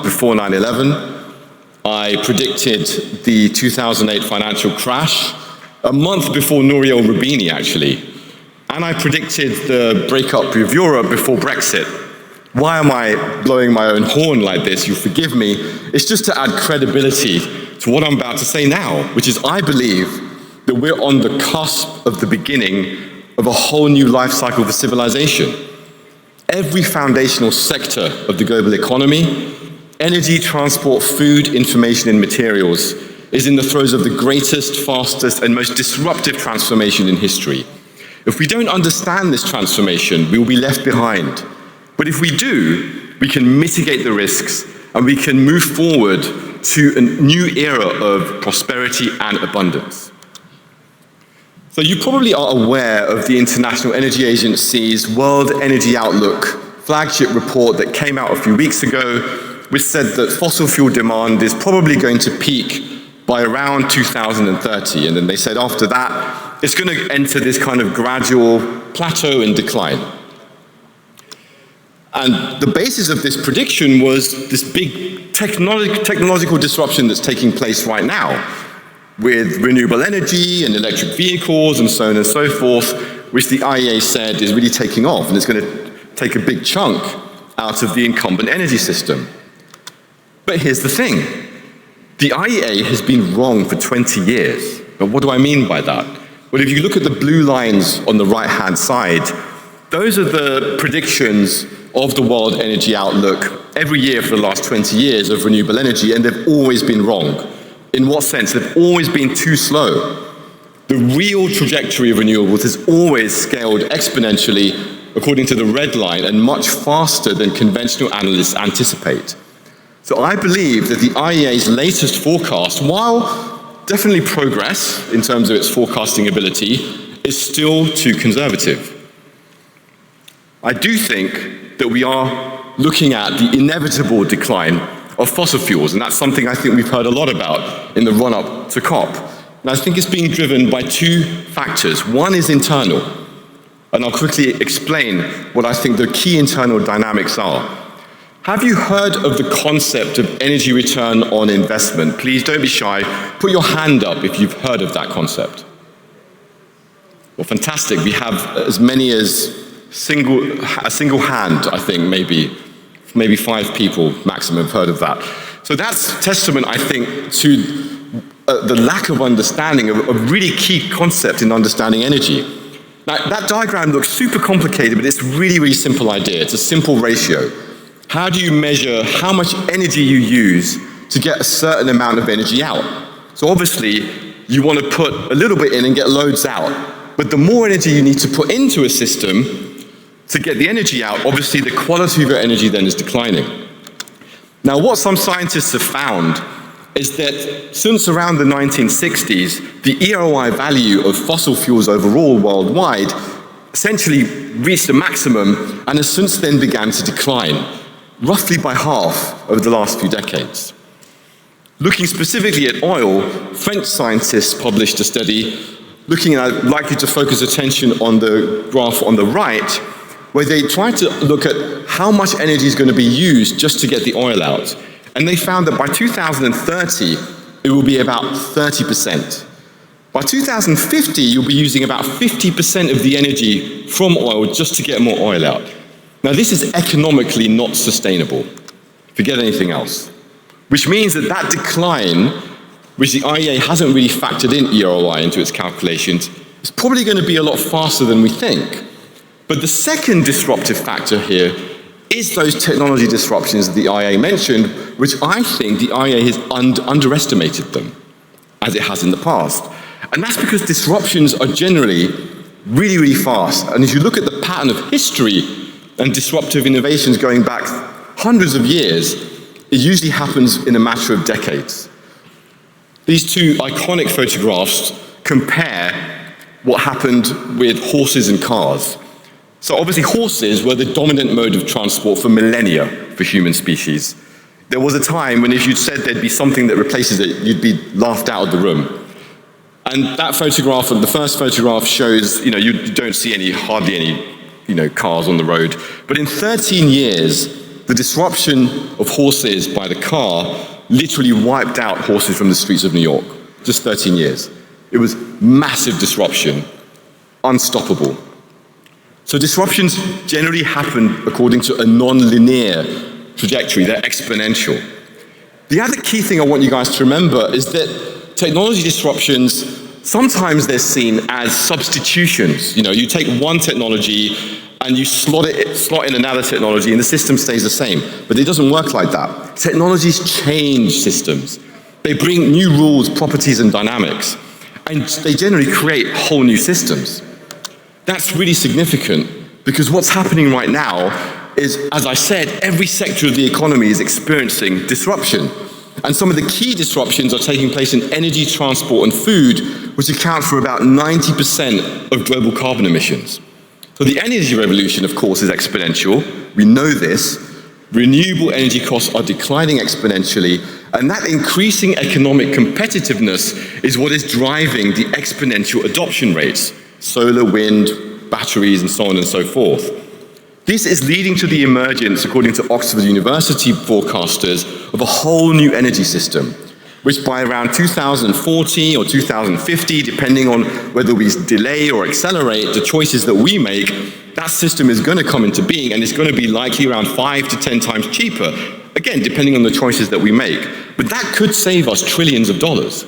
before 9/11. I predicted the 2008 financial crash a month before Nouriel Roubini, actually. And I predicted the breakup of Europe before Brexit. Why am I blowing my own horn like this? You'll forgive me. It's just to add credibility to what I'm about to say now, which is I believe that we're on the cusp of the beginning of a whole new life cycle for civilization. Every foundational sector of the global economy, energy, transport, food, information, and materials, is in the throes of the greatest, fastest, and most disruptive transformation in history. If we don't understand this transformation, we will be left behind. But if we do, we can mitigate the risks and we can move forward to a new era of prosperity and abundance. So you probably are aware of the International Energy Agency's World Energy Outlook flagship report that came out a few weeks ago, which said that fossil fuel demand is probably going to peak by around 2030. And then they said after that, it's going to enter this kind of gradual plateau and decline. And the basis of this prediction was this big technological disruption that's taking place right now with renewable energy and electric vehicles and so on and so forth, which the IEA said is really taking off, and it's going to take a big chunk out of the incumbent energy system. But here's the thing. The IEA has been wrong for 20 years. But what do I mean by that? Well, if you look at the blue lines on the right-hand side, those are the predictions of the World Energy Outlook every year for the last 20 years of renewable energy, and they've always been wrong. In what sense? They've always been too slow. The real trajectory of renewables has always scaled exponentially according to the red line and much faster than conventional analysts anticipate. So I believe that the IEA's latest forecast, while definitely progress in terms of its forecasting ability, is still too conservative. I do think that we are looking at the inevitable decline of fossil fuels, and that's something I think we've heard a lot about in the run-up to COP. And I think it's being driven by two factors. One is internal, and I'll quickly explain what I think the key internal dynamics are. Have you heard of the concept of energy return on investment? Please don't be shy. Put your hand up if you've heard of that concept. Well, fantastic. We have as many as a single hand, I think, maybe 5 people maximum have heard of that. So that's testament, I think, to the lack of understanding of a really key concept in understanding energy. Now, that diagram looks super complicated, but it's a really, really simple idea. It's a simple ratio. How do you measure how much energy you use to get a certain amount of energy out? So obviously, you want to put a little bit in and get loads out. But the more energy you need to put into a system to get the energy out, obviously the quality of your energy then is declining. Now, what some scientists have found is that since around the 1960s, the EROI value of fossil fuels overall worldwide essentially reached a maximum and has since then began to decline, roughly by half over the last few decades. Looking specifically at oil, French scientists published a study looking at, I'd like you to focus attention on the graph on the right, where they tried to look at how much energy is going to be used just to get the oil out. And they found that by 2030, it will be about 30%. By 2050, you'll be using about 50% of the energy from oil just to get more oil out. Now, this is economically not sustainable. Forget anything else. Which means that that decline, which the IEA hasn't really factored in EROI into its calculations, is probably going to be a lot faster than we think. But the second disruptive factor here is those technology disruptions that the IEA mentioned, which I think the IEA has underestimated them, as it has in the past. And that's because disruptions are generally really, really fast. And if you look at the pattern of history and disruptive innovations going back hundreds of years, it usually happens in a matter of decades. These two iconic photographs compare what happened with horses and cars. So obviously horses were the dominant mode of transport for millennia for human species. There was a time when if you'd said there'd be something that replaces it, you'd be laughed out of the room. And that photograph, the first photograph shows, you don't see hardly any, cars on the road. But in 13 years, The disruption of horses by the car literally wiped out horses from the streets of New York, just 13 years. It was massive disruption, unstoppable. So disruptions generally happen according to a non-linear trajectory, they're exponential. The other key thing I want you guys to remember is that technology disruptions, sometimes they're seen as substitutions. You know, you take one technology and you slot in another technology and the system stays the same. But it doesn't work like that. Technologies change systems. They bring new rules, properties, and dynamics. And they generally create whole new systems. That's really significant because what's happening right now is, as I said, every sector of the economy is experiencing disruption. And some of the key disruptions are taking place in energy, transport, and food, which account for about 90% of global carbon emissions. So the energy revolution, of course, is exponential. We know this. Renewable energy costs are declining exponentially, and that increasing economic competitiveness is what is driving the exponential adoption rates. Solar, wind, batteries, and so on and so forth. This is leading to the emergence, according to Oxford University forecasters, of a whole new energy system, which by around 2040 or 2050, depending on whether we delay or accelerate the choices that we make, that system is going to come into being, and it's going to be likely around 5 to 10 times cheaper, again, depending on the choices that we make. But that could save us trillions of dollars.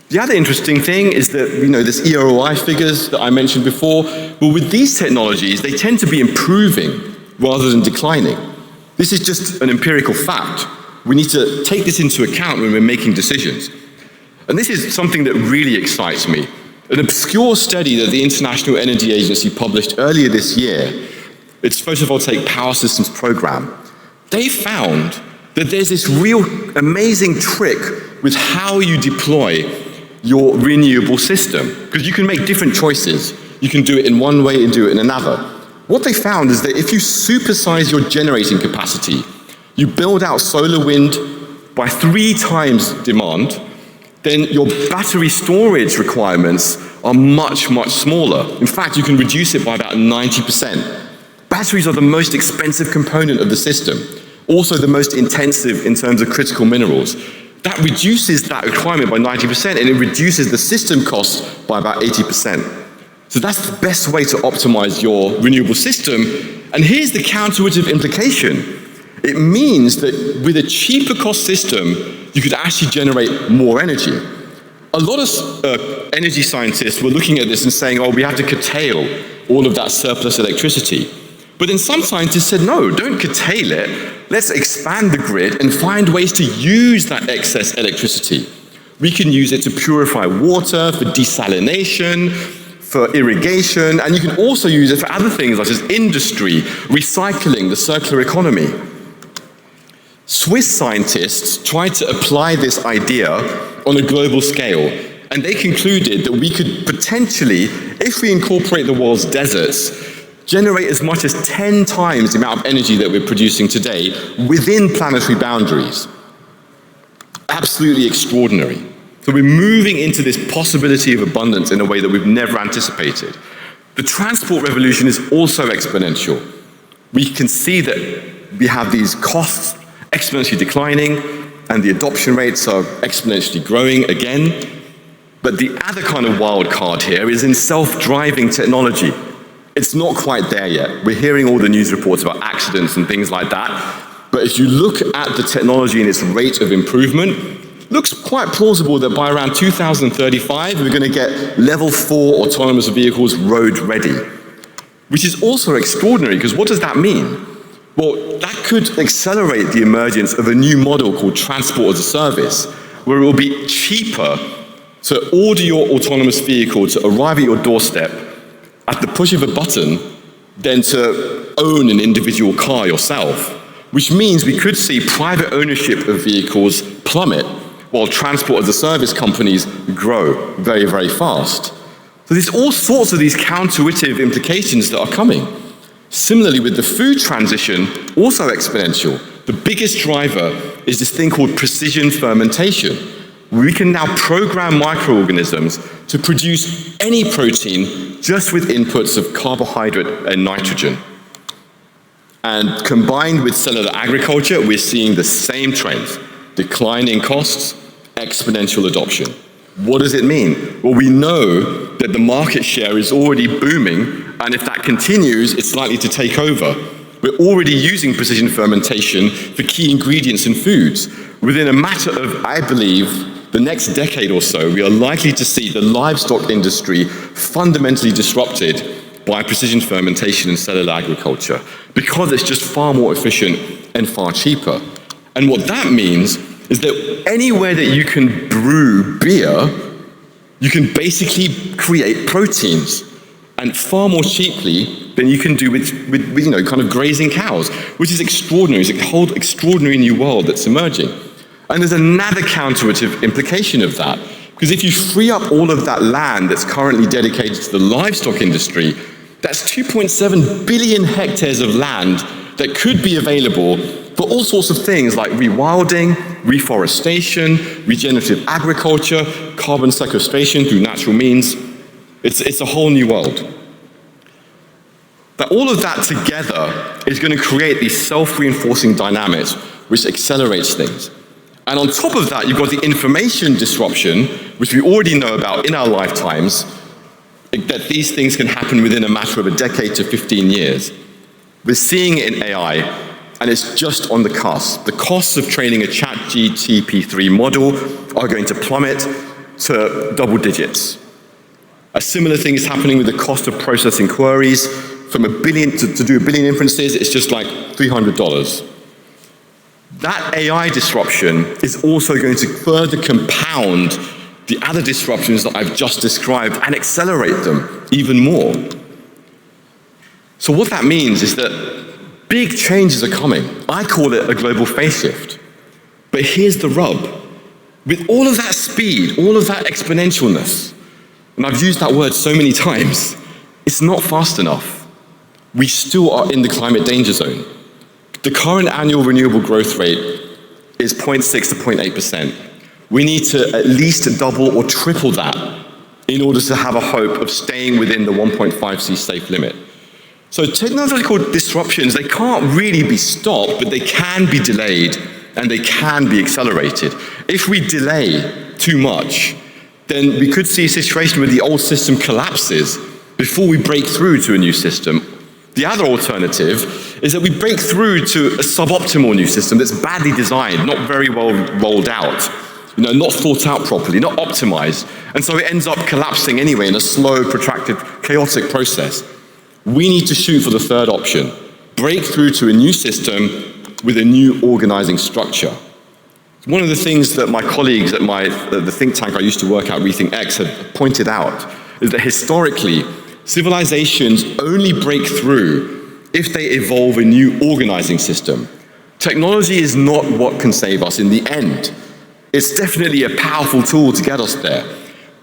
The other interesting thing is that, you know, this EROI figures that I mentioned before, well, with these technologies, they tend to be improving rather than declining. This is just an empirical fact. We need to take this into account when we're making decisions. And this is something that really excites me. An obscure study that the International Energy Agency published earlier this year, its photovoltaic power systems program, they found that there's this real amazing trick with how you deploy your renewable system, because you can make different choices. You can do it in one way and do it in another. What they found is that if you supersize your generating capacity, you build out solar wind by 3 times demand, then your battery storage requirements are much, much smaller. In fact, you can reduce it by about 90%. Batteries are the most expensive component of the system, also the most intensive in terms of critical minerals. That reduces that requirement by 90%, and it reduces the system costs by about 80%. So that's the best way to optimize your renewable system. And here's the counterintuitive implication. It means that with a cheaper cost system, you could actually generate more energy. A lot of energy scientists were looking at this and saying, oh, we have to curtail all of that surplus electricity. But then some scientists said, no, don't curtail it. Let's expand the grid and find ways to use that excess electricity. We can use it to purify water, for desalination, for irrigation, and you can also use it for other things such as industry, recycling, the circular economy. Swiss scientists tried to apply this idea on a global scale, and they concluded that we could potentially, if we incorporate the world's deserts, generate as much as 10 times the amount of energy that we're producing today within planetary boundaries. Absolutely extraordinary. So we're moving into this possibility of abundance in a way that we've never anticipated. The transport revolution is also exponential. We can see that we have these costs exponentially declining, and the adoption rates are exponentially growing again. But the other kind of wild card here is in self-driving technology. It's not quite there yet. We're hearing all the news reports about accidents and things like that. But if you look at the technology and its rate of improvement, it looks quite plausible that by around 2035, we're going to get level 4 autonomous vehicles road ready, which is also extraordinary, because what does that mean? Well, that could accelerate the emergence of a new model called transport as a service, where it will be cheaper to order your autonomous vehicle to arrive at your doorstep at the push of a button than to own an individual car yourself, which means we could see private ownership of vehicles plummet while transport as a service companies grow very, very fast. So there's all sorts of these counterintuitive implications that are coming. Similarly, with the food transition, also exponential. The biggest driver is this thing called precision fermentation. We can now program microorganisms to produce any protein just with inputs of carbohydrate and nitrogen. And combined with cellular agriculture, we're seeing the same trends: declining costs, exponential adoption. What does it mean? Well, we know that the market share is already booming, and if that continues, it's likely to take over. We're already using precision fermentation for key ingredients in foods. Within a matter of, I believe, the next decade or so, we are likely to see the livestock industry fundamentally disrupted by precision fermentation and cellular agriculture, because it's just far more efficient and far cheaper. And what that means is that anywhere that you can brew beer, you can basically create proteins, and far more cheaply than you can do with kind of grazing cows, which is extraordinary. It's a whole extraordinary new world that's emerging. And there's another counterintuitive implication of that, because if you free up all of that land that's currently dedicated to the livestock industry, that's 2.7 billion hectares of land that could be available for all sorts of things like rewilding, reforestation, regenerative agriculture, carbon sequestration through natural means. It's a whole new world. But all of that together is going to create these self-reinforcing dynamics which accelerates things. And on top of that, you've got the information disruption, which we already know about in our lifetimes, that these things can happen within a matter of a decade to 15 years. We're seeing it in AI, and it's just on the cusp. The costs of training a ChatGPT-3 model are going to plummet to double digits. A similar thing is happening with the cost of processing queries. From a billion to do a billion inferences, it's just like $300. That AI disruption is also going to further compound the other disruptions that I've just described and accelerate them even more. So what that means is that big changes are coming. I call it a global phase shift. But here's the rub. With all of that speed, all of that exponentialness, and I've used that word so many times, it's not fast enough. We still are in the climate danger zone. The current annual renewable growth rate is 0.6 to 0.8%. We need to at least double or triple that in order to have a hope of staying within the 1.5C safe limit. So technological disruptions, they can't really be stopped, but they can be delayed and they can be accelerated. If we delay too much, then we could see a situation where the old system collapses before we break through to a new system. The other alternative is that we break through to a suboptimal new system that's badly designed, not very well rolled out, not thought out properly, not optimized, and so it ends up collapsing anyway in a slow, protracted, chaotic process. We need to shoot for the third option, break through to a new system with a new organizing structure. One of the things that my colleagues at the think tank I used to work at, Rethink X, had pointed out is that historically, civilizations only break through if they evolve a new organizing system. Technology is not what can save us in the end. It's definitely a powerful tool to get us there.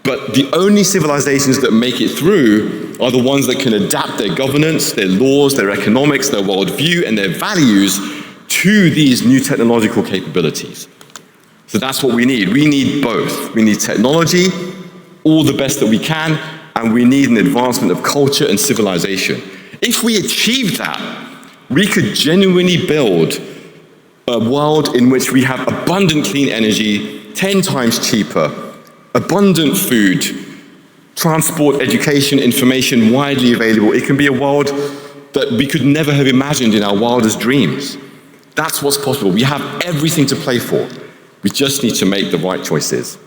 But the only civilizations that make it through are the ones that can adapt their governance, their laws, their economics, their worldview, and their values to these new technological capabilities. So that's what we need. We need both. We need technology, all the best that we can, and we need an advancement of culture and civilization. If we achieve that, we could genuinely build a world in which we have abundant clean energy, 10 times cheaper, abundant food, transport, education, information widely available. It can be a world that we could never have imagined in our wildest dreams. That's what's possible. We have everything to play for. We just need to make the right choices.